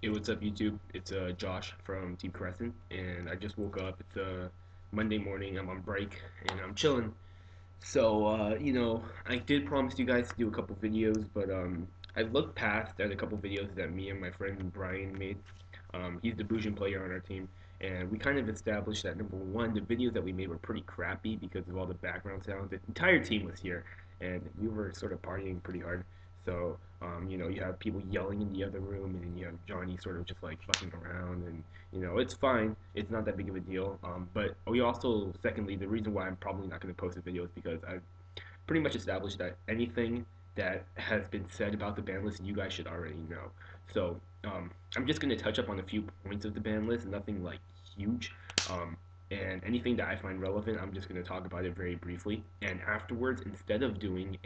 Hey, what's up, YouTube? It's Josh from Team Crescent, and I just woke up. It's Monday morning. I'm on break, and I'm chilling. I did promise you guys to do a couple videos, but I looked past at a couple videos that me and my friend Brian made. He's the Bougian player on our team, and we kind of established that number one, the videos that we made were pretty crappy because of all the background sounds. The entire team was here, and we were sort of partying pretty hard. You have people yelling in the other room, and then you have Johnny sort of just like fucking around, and it's fine. It's not that big of a deal. But we also, secondly, the reason why I'm probably not going to post a video is because I've pretty much established that anything that has been said about the ban list, you guys should already know. So I'm just going to touch up on a few points of the ban list, nothing like huge. And anything that I find relevant, I'm just going to talk about it very briefly. And afterwards, instead of doing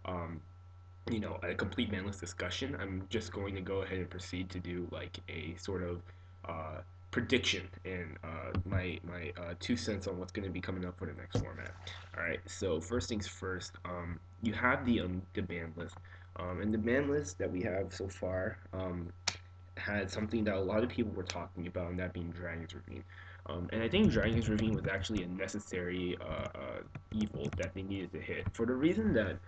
um, a complete ban list discussion, I'm just going to go ahead and proceed to do like a sort of uh, prediction and my 2 cents on what's going to be coming up for the next format. All right. So first things first, you have the ban list, and the ban list that we have so far had something that a lot of people were talking about, and that being Dragon's Ravine. And I think Dragon's Ravine was actually a necessary evil that they needed to hit for the reason that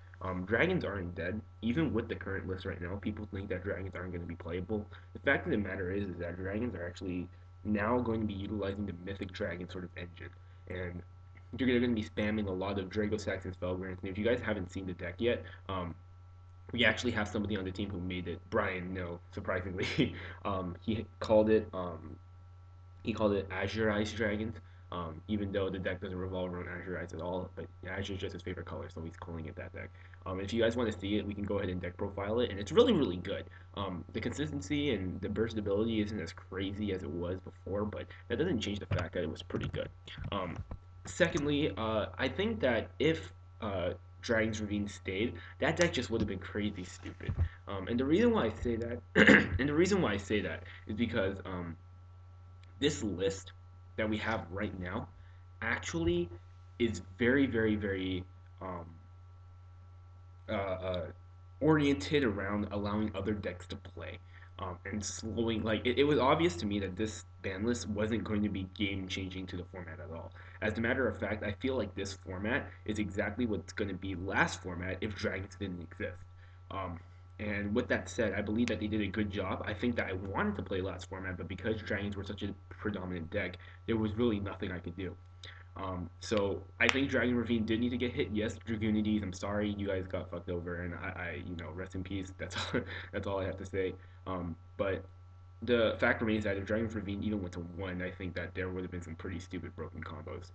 dragons aren't dead. Even with the current list right now, people think that dragons aren't going to be playable. The fact of the matter is that dragons are actually now going to be utilizing the mythic dragon sort of engine, and you're going to be spamming a lot of Drago Sacks and Spellgrants. And if you guys haven't seen the deck yet, we actually have somebody on the team who made it. Brian, no, surprisingly, he called it Azure Ice Dragons. Even though the deck doesn't revolve around Azure Ice at all, but Azure is just his favorite color, so he's calling it that deck. If you guys want to see it, we can go ahead and deck profile it, and it's really, really good. The consistency and the burstability isn't as crazy as it was before, but that doesn't change the fact that it was pretty good. Um, Secondly, I think that if Dragon's Ravine stayed, that deck just would have been crazy stupid. And the reason why I say that, and the reason why I say that is because this list that we have right now actually is very, very, very um, uh, oriented around allowing other decks to play and slowing. Like it was obvious to me that this ban list wasn't going to be game changing to the format at all. As a matter of fact, I feel like this format is exactly what's going to be last format if dragons didn't exist. Um, and with that said, I believe that they did a good job. I think that I wanted to play last format, but because dragons were such a predominant deck, there was really nothing I could do. So I think Dragon Ravine did need to get hit. Yes, Dragoonides, I'm sorry you guys got fucked over, and rest in peace. That's all, that's all I have to say. But the fact remains that if Dragon Ravine even went to one, I think that there would have been some pretty stupid broken combos.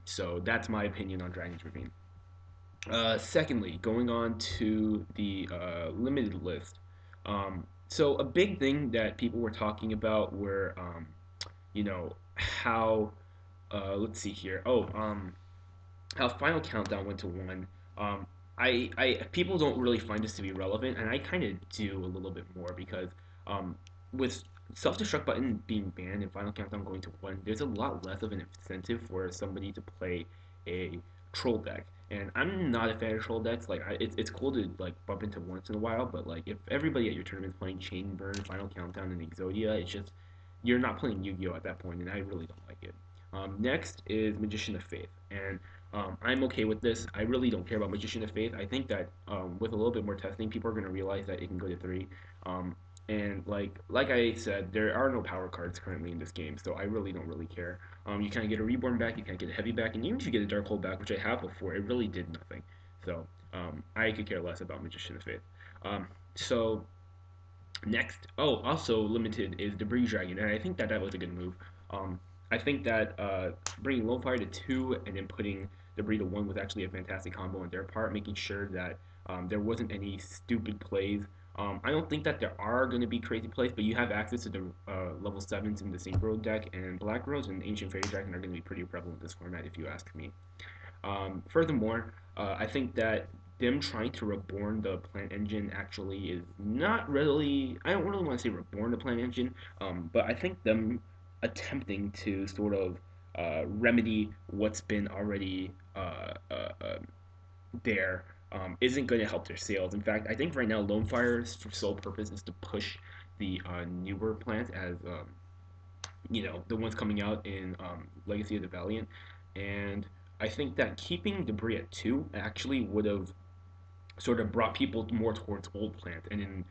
So that's my opinion on Dragon's Ravine. Secondly, going on to the limited list. So a big thing that people were talking about were, how let's see here. How Final Countdown went to one. Um, I people don't really find this to be relevant, and I kind of do a little bit more because um, with self-destruct button being banned and Final Countdown going to one, there's a lot less of an incentive for somebody to play a troll deck. And I'm not a fan of troll decks. Like, it's cool to like bump into once in a while, but like if everybody at your tournament is playing Chain Burn, Final Countdown, and Exodia, it's just you're not playing Yu-Gi-Oh at that point, and I really don't like it. Next is Magician of Faith, and I'm okay with this. I really don't care about Magician of Faith. I think that with a little bit more testing, people are going to realize that it can go to three. Um, and like I said, there are no power cards currently in this game, so I really don't really care. You can't get a Reborn back, you can't get a Heavy back, and even if you get a Dark Hole back, which I have before, it really did nothing. So I could care less about Magician of Faith. So next, oh, also limited is Debris Dragon, and I think that that was a good move. Um, I think that bringing Low Fire to two and then putting Debris to one was actually a fantastic combo on their part, making sure that there wasn't any stupid plays. I don't think that there are going to be crazy plays, but you have access to the level sevens in the Synchro deck, and Black Rose and Ancient Fairy Dragon are going to be pretty prevalent in this format, if you ask me. Furthermore, I think that them trying to reborn the plant engine actually is not really. I don't really want to say reborn the plant engine, but I think them attempting to sort of remedy what's been already there isn't going to help their sales. In fact, I think right now Lone Fire's sole purpose is to push the newer plants as the ones coming out in Legacy of the Valiant, and I think that keeping debris at 2 actually would have sort of brought people more towards old plant, and then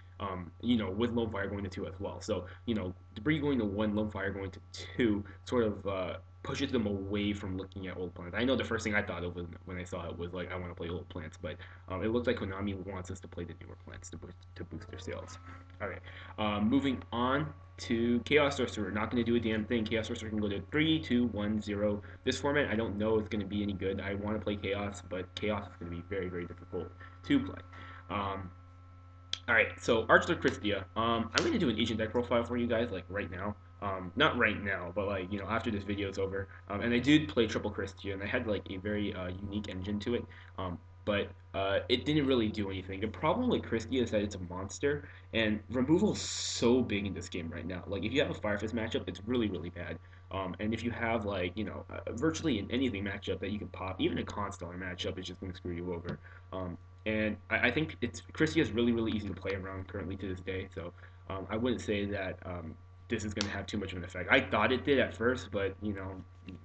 with lone fire going to 2 as well. So debris going to 1, lone fire going to 2 sort of pushes them away from looking at old plants. I know the first thing I thought of when I saw it was like, I want to play old plants, but it looks like Konami wants us to play the newer plants to boost their sales. All right, moving on to Chaos Sorcerer. Not going to do a damn thing. Chaos Sorcerer can go to 3, 2, 1, 0. This format, I don't know if it's going to be any good. I want to play Chaos, but Chaos is going to be very, very difficult to play. Um, all right, so Archer Christia. I'm going to do an agent deck profile for you guys, like right now. Not right now, but like after this video is over. And I did play Triple Christia, and I had like a very unique engine to it. But it didn't really do anything. The problem with Christia is that it's a monster, and removal is so big in this game right now. Like if you have a Fire Fist matchup, it's really really bad. And if you have like virtually in anything matchup that you can pop, even a Constellar matchup is just going to screw you over. And I think Christia is really really easy to play around currently to this day. So I wouldn't say that this is going to have too much of an effect. I thought it did at first, but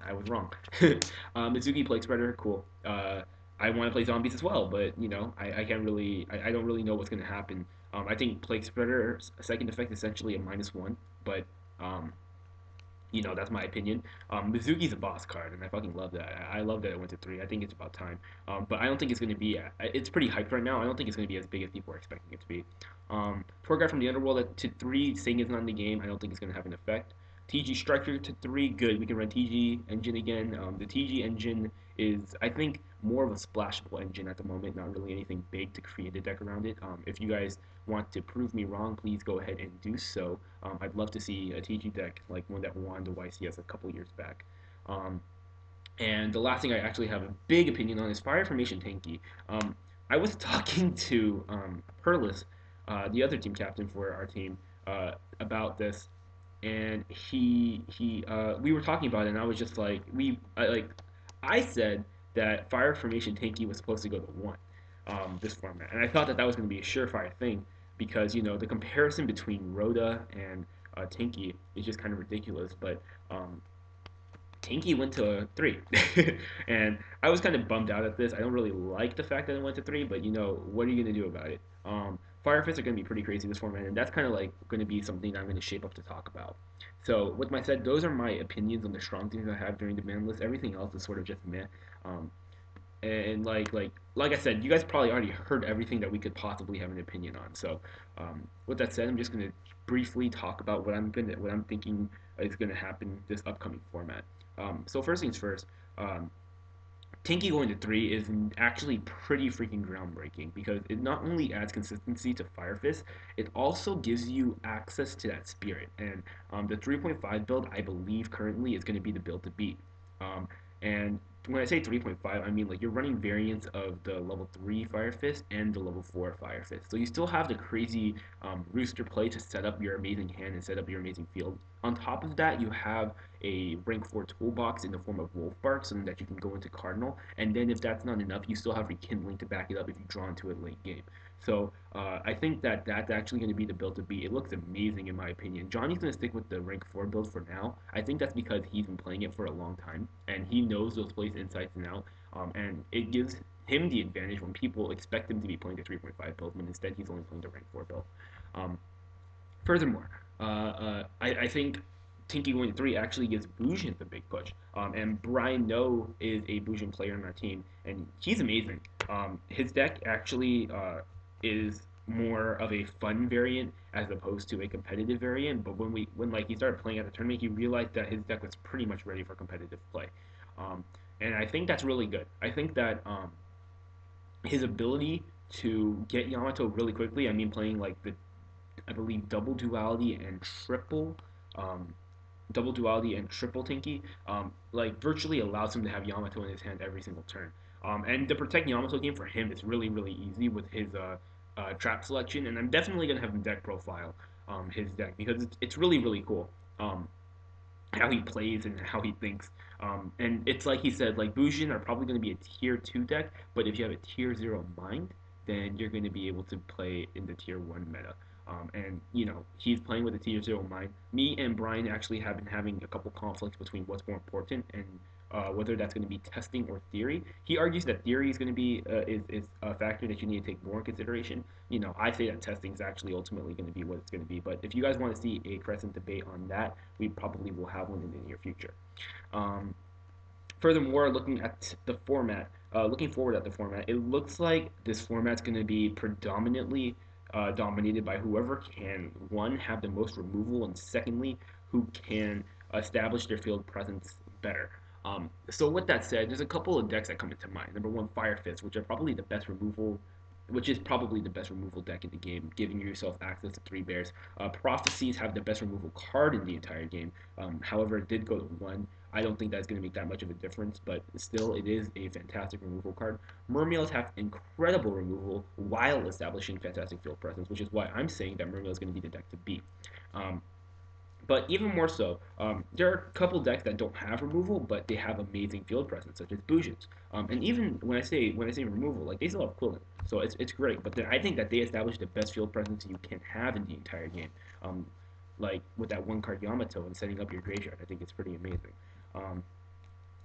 I was wrong. Mizuki Plague Spreader, cool. I want to play zombies as well, but I can't really I don't really know what's going to happen. I think Plague Spreader's second effect is essentially a -1, but um, that's my opinion. Mizuki's a boss card, and I fucking love that. I love that it went to 3. I think it's about time. But I don't think it's going to be. It's pretty hyped right now. I don't think it's going to be as big as people are expecting it to be. Tour guide from the underworld to 3, saying it's not in the game. I don't think it's going to have an effect. TG Striker to 3, good. We can run TG engine again. The TG engine is, I think, more of a splashable engine at the moment. Not really anything big to create a deck around it. If you guys want to prove me wrong, please go ahead and do so. I'd love to see a TG deck like one that won the YCS a couple years back. Um, and the last thing I actually have a big opinion on is Fire Formation Tanky. I was talking to Perlis, the other team captain for our team, about this, and we were talking about it, and I was just like, I said that Fire Formation Tanky was supposed to go to 1, this format, and I thought that was going to be a surefire thing because the comparison between Rhoda and Tanky is just kind of ridiculous, but Tinky went to 3. And I was kind of bummed out at this. I don't really like the fact that it went to 3, but what are you going to do about it? Fire Fists are going to be pretty crazy this format, and that's kind of like going to be something that I'm going to shape up to talk about. So, with my said, those are my opinions on the strong things I have during the ban list. Everything else is sort of just meh. Um, and like I said, you guys probably already heard everything that we could possibly have an opinion on. So, with that said, I'm just going to briefly talk about what I'm thinking is going to happen this upcoming format. So first things first, Tinky going to 3 is actually pretty freaking groundbreaking because it not only adds consistency to Fire Fist, it also gives you access to that spirit. And the 3.5 build, I believe currently is going to be the build to beat. And when I say 3.5, I mean like you're running variants of the level 3 Fire Fist and the level 4 Fire Fist. So you still have the crazy Rooster play to set up your amazing hand and set up your amazing field. On top of that, you have a rank 4 toolbox in the form of Wolf Bark so that you can go into Cardinal. And then if that's not enough, you still have Rekindling to back it up if you draw into it late game. So I think that that's actually going to be the build to beat. It looks amazing in my opinion. Johnny's going to stick with the rank 4 build for now. I think that's because he's been playing it for a long time and he knows those plays insights and out. And it gives him the advantage when people expect him to be playing the 3.5 build when instead he's only playing the rank 4 build. Um, Furthermore, I think Tinky going to 3 actually gives Bujin the big push. And Brian No is a Bujin player on our team, and he's amazing. His deck actually is more of a fun variant as opposed to a competitive variant. But when he started playing at the tournament, he realized that his deck was pretty much ready for competitive play. And I think that's really good. I think that his ability to get Yamato really quickly, I mean playing like I believe um, double duality and triple Tinky, like virtually allows him to have Yamato in his hand every single turn. And the protect Yamato game for him is really really easy with his trap selection, and I'm definitely gonna have him deck profile his deck because it's really really cool. How he plays and how he thinks. And it's like he said, like Bujin are probably going to be a tier 2 deck, but if you have a tier 0 mind, then you're going to be able to play in the tier 1 meta. And he's playing with a tier zero mind. Me and Brian actually have been having a couple conflicts between what's more important and whether that's going to be testing or theory. He argues that theory is going to be is a factor that you need to take more in consideration. I say that testing is actually ultimately going to be what it's going to be. But if you guys want to see a Crescent debate on that, we probably will have one in the near future. Um, Furthermore, looking forward at the format, it looks like this format's going to be predominantly dominated by whoever can, one, have the most removal, and secondly, who can establish their field presence better. So with that said, there's a couple of decks that come into mind. Number one, Fire Fists, which is probably the best removal deck in the game, giving yourself access to three bears. Prophecies have the best removal card in the entire game. However, it did go to one. I don't think that's going to make that much of a difference, but still, it is a fantastic removal card. Mermails have incredible removal while establishing fantastic field presence, which is why I'm saying that Mermail is going to be the deck to beat. Um, but even more so, there are a couple decks that don't have removal, but they have amazing field presence, such as Bujins. And even when I say removal, like they still have equivalent, so it's great. But I think that they established the best field presence you can have in the entire game. Um, like with that one card Yamato and setting up your graveyard, I think it's pretty amazing. Um,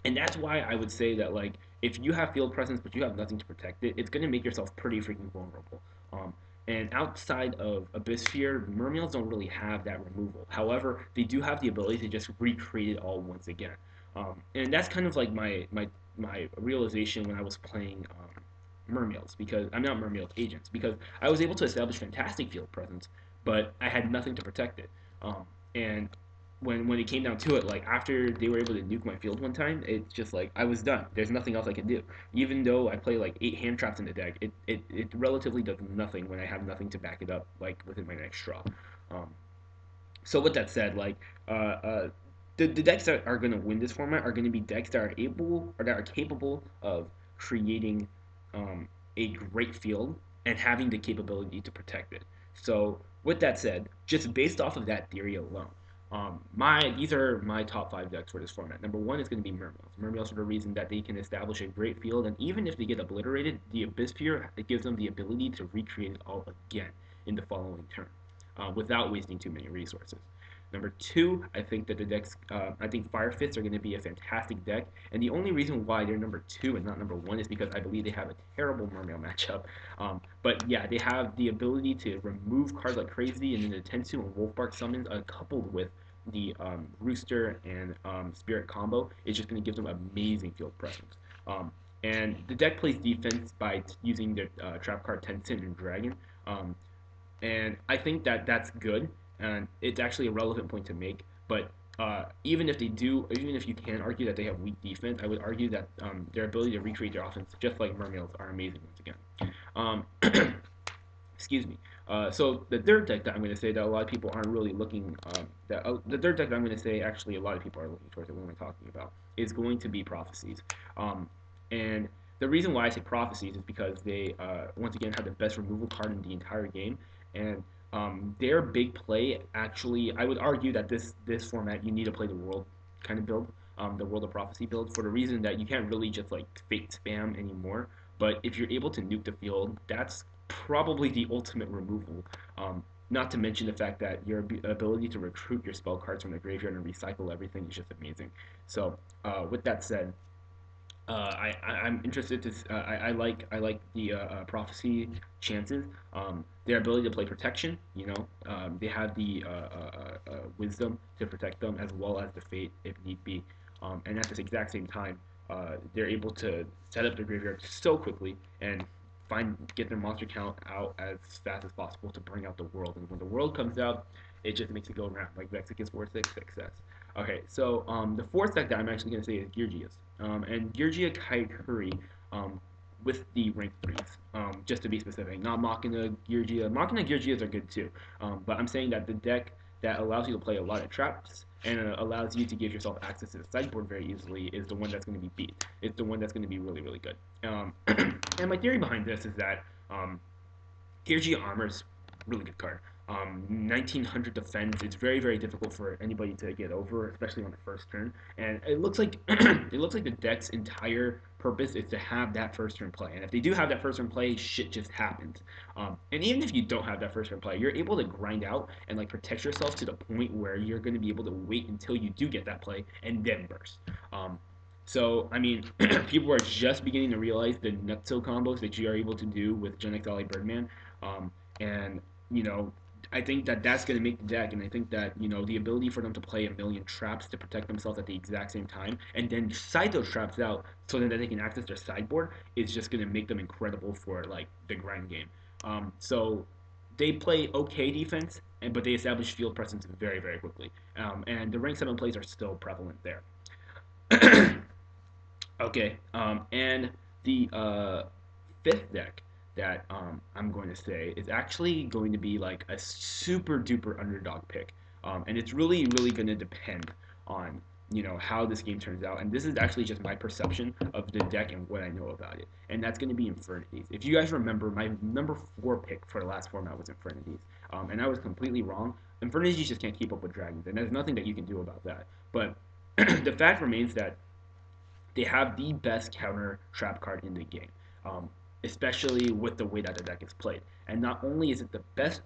and that's why I would say that like if you have field presence but you have nothing to protect it, it's gonna make yourself pretty freaking vulnerable. Um, and outside of Abyssphere, Mermails don't really have that removal. However, they do have the ability to just recreate it all once again. And that's kind of like my realization when I was playing Mermails, because I'm not Mermails agents, because I was able to establish fantastic field presence, but I had nothing to protect it. And when it came down to it, like after they were able to nuke my field one time, it's just like I was done. There's nothing else I can do. Even though I play like 8 hand traps in the deck, it relatively does nothing when I have nothing to back it up, like within my next draw. Um, so with that said, like uh, uh, the decks that are going to win this format are going to be decks that are able or that are capable of creating a great field and having the capability to protect it. So with that said, just based off of that theory alone, my these are my top 5 decks for this format. Number one is going to be Mermails. Mermails for the reason that they can establish a great field, and even if they get obliterated, the Abyss Sphere it gives them the ability to recreate it all again in the following turn without wasting too many resources. Number two, I think Fire Fists are going to be a fantastic deck, and the only reason why they're number two and not number one is because I believe they have a terrible Mermail matchup. But yeah, they have the ability to remove cards like crazy, and then the Tensu and Wolfbark summons, coupled with the Rooster and Spirit combo, is just going to give them amazing field presence. And the deck plays defense by using their trap card Tensin and Dragon. Um, and I think that that's good, and it's actually a relevant point to make. But even if you can argue that they have weak defense, I would argue that their ability to recreate their offense, just like Mermails, are amazing once again. Excuse me. So the third deck that I'm going to say that a lot of people aren't really looking the third deck that I'm going to say actually a lot of people are looking towards it. What am I talking about? Is going to be Prophecies, and the reason why I say Prophecies is because they once again have the best removal card in the entire game, and their big play actually I would argue that this format you need to play the world kind of build, the World of Prophecy build, for the reason that you can't really just like fake spam anymore. But if you're able to nuke the field, that's probably the ultimate removal. Not to mention the fact that your ability to recruit your spell cards from the graveyard and recycle everything is just amazing. So, with that said, I'm interested to. I like the prophecy chances. Their ability to play protection. They have the wisdom to protect them as well as the fate if need be. And at this exact same time, they're able to set up their graveyard so quickly and get their monster count out as fast as possible to bring out the world. And when the world comes out, it just makes it go around like Vexicus 4/6 success. Okay, so the fourth deck that I'm actually going to say is Geargias. And Geargia Kaikuri with the rank 3s, just to be specific. Not Machina Geargia. Machina Geargias are good too, but I'm saying that the deck that allows you to play a lot of traps and allows you to give yourself access to the sideboard very easily is the one that's going to be beat. It's the one that's going to be really, really good. And my theory behind this is that Geargia Armor is a really good card. 1900 defense. It's very, very difficult for anybody to get over, especially on the first turn. And it looks like it looks like the deck's entire purpose is to have that first turn play. And if they do have that first turn play, shit just happens. And even if you don't have that first turn play, you're able to grind out and like protect yourself to the point where you're going to be able to wait until you do get that play and then burst. So, I mean, people are just beginning to realize the nutso combos that you are able to do with Gen X Ally Birdman. And, you know, I think that that's going to make the deck, and I think that, you know, the ability for them to play a million traps to protect themselves at the exact same time and then side those traps out so that they can access their sideboard is just going to make them incredible for, like, the grind game. So they play okay defense, but they establish field presence very, very quickly. And the rank 7 plays are still prevalent there. Okay, and the fifth deck that I'm going to say is actually going to be like a super duper underdog pick, and it's really really going to depend on how this game turns out. And this is actually just my perception of the deck and what I know about it, and that's going to be Infernities. If you guys remember, my number 4 pick for the last format was Infernities, and I was completely wrong. Infernities just can't keep up with dragons, and there's nothing that you can do about that. But the fact remains that they have the best counter trap card in the game, especially with the way that the deck is played. And not only is it the best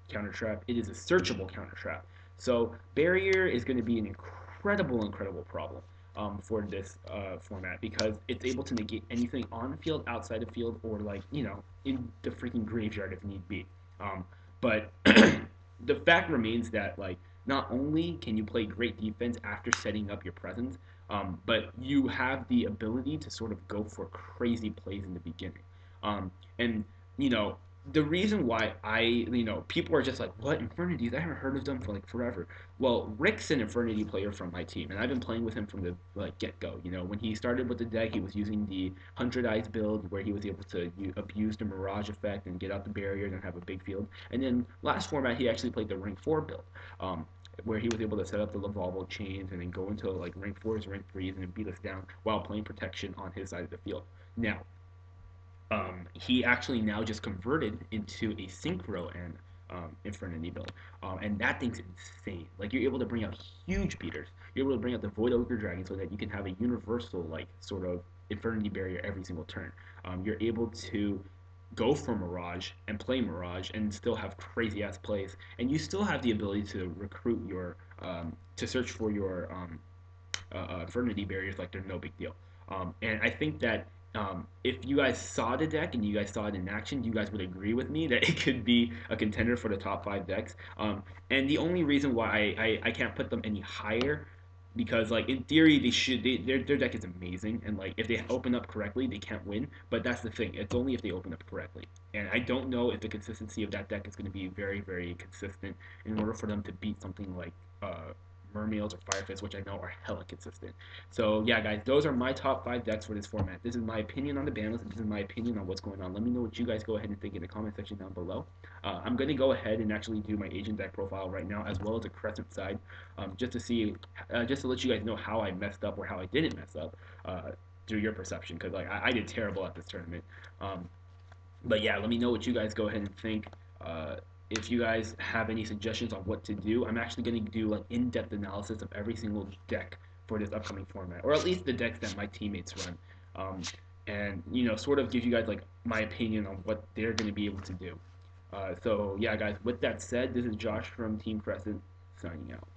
counter trap, it is a searchable counter trap. So barrier is going to be an incredible problem for this format because it's able to negate anything on the field, outside the field, or like in the freaking graveyard if need be. But the fact remains that like not only can you play great defense after setting up your presence, but you have the ability to sort of go for crazy plays in the beginning. And you know, the reason why people are just like, what Infernities? I haven't heard of them for like forever. Well, Rick's an Infernity player from my team, and I've been playing with him from the like get go. You know, when he started with the deck, he was using the 100 Eyes build, where he was able to abuse the Mirage effect and get out the barrier and have a big field. And then last format, he actually played the rank 4 build. Where he was able to set up the Lavalvo chains and then go into like rank 4s, rank 3s, and then beat us down while playing protection on his side of the field. Now, he actually now just converted into a synchro and Infernity build, and that thing's insane. Like you're able to bring out huge beaters. You're able to bring out the Void Ogre Dragon so that you can have a universal like sort of Infernity barrier every single turn. You're able to go for Mirage and play Mirage and still have crazy ass plays, and you still have the ability to recruit your to search for your Infernity barriers like they're no big deal. And I think that if you guys saw the deck and you guys saw it in action, you guys would agree with me that it could be a contender for the top 5 decks. And the only reason why I can't put them any higher because like in theory their deck is amazing and like if they open up correctly they can't win, but that's the thing, it's only if they open up correctly, and I don't know if the consistency of that deck is going to be very very consistent in order for them to beat something like Mermails or Firefist, which I know are hella consistent. So yeah, guys, those are my top 5 decks for this format. This is my opinion on the ban list. This is my opinion on what's going on. Let me know what you guys go ahead and think in the comment section down below. I'm going to go ahead and actually do my agent deck profile right now, as well as a Crescent side, just to see, just to let you guys know how I messed up or how I didn't mess up through your perception, because like I did terrible at this tournament. But yeah, let me know what you guys go ahead and think. If you guys have any suggestions on what to do, I'm actually going to do like in-depth analysis of every single deck for this upcoming format, or at least the decks that my teammates run, and sort of give you guys like my opinion on what they're going to be able to do. So yeah, guys. With that said, this is Josh from Team Crescent signing out.